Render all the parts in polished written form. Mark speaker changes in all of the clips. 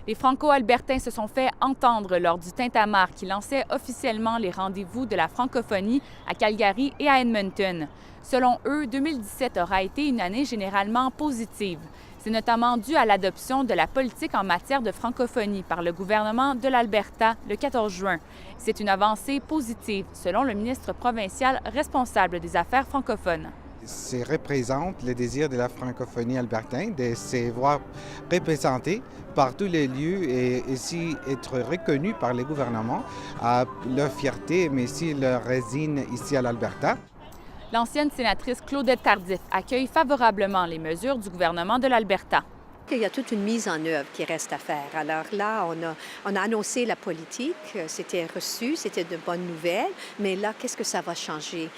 Speaker 1: Les Franco-Albertains se sont fait entendre lors du tintamarre qui lançait officiellement les rendez-vous de la francophonie à Calgary et à Edmonton. Selon eux, 2017 aura été une année généralement positive. C'est notamment dû à l'adoption de la politique en matière de francophonie par le gouvernement de l'Alberta le 14 juin. C'est une avancée positive, selon le ministre provincial responsable des affaires francophones.
Speaker 2: Ça représente le désir de la francophonie albertaine de se voir représenté par tous les lieux et aussi être reconnu par les gouvernements à leur fierté, mais aussi leur résine ici à l'Alberta.
Speaker 1: L'ancienne sénatrice Claudette Tardif accueille favorablement les mesures du gouvernement de l'Alberta.
Speaker 3: Il y a toute une mise en œuvre qui reste à faire. Alors là, on a annoncé la politique, c'était reçu, c'était de bonnes nouvelles, mais là, qu'est-ce que ça va changer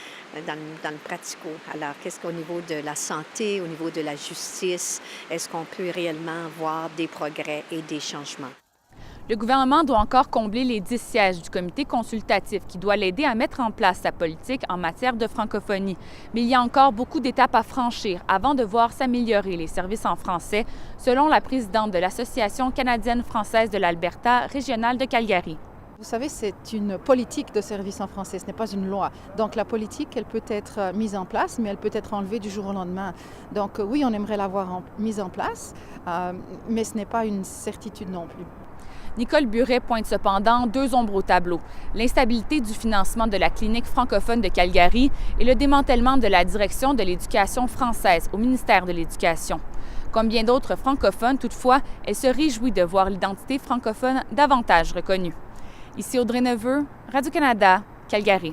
Speaker 3: dans le pratico? Alors, qu'est-ce qu'au niveau de la santé, au niveau de la justice, est-ce qu'on peut réellement voir des progrès et des changements?
Speaker 1: Le gouvernement doit encore combler les 10 sièges du comité consultatif qui doit l'aider à mettre en place sa politique en matière de francophonie. Mais il y a encore beaucoup d'étapes à franchir avant de voir s'améliorer les services en français, selon la présidente de l'Association canadienne-française de l'Alberta régionale de Calgary.
Speaker 4: Vous savez, c'est une politique de service en français, ce n'est pas une loi. Donc la politique, elle peut être mise en place, mais elle peut être enlevée du jour au lendemain. Donc oui, on aimerait l'avoir mise en place, mais ce n'est pas une certitude non plus.
Speaker 1: Nicole Buret pointe cependant deux ombres au tableau, l'instabilité du financement de la clinique francophone de Calgary et le démantèlement de la direction de l'éducation française au ministère de l'Éducation. Comme bien d'autres francophones, toutefois, elle se réjouit de voir l'identité francophone davantage reconnue. Ici Audrey Neveu, Radio-Canada, Calgary.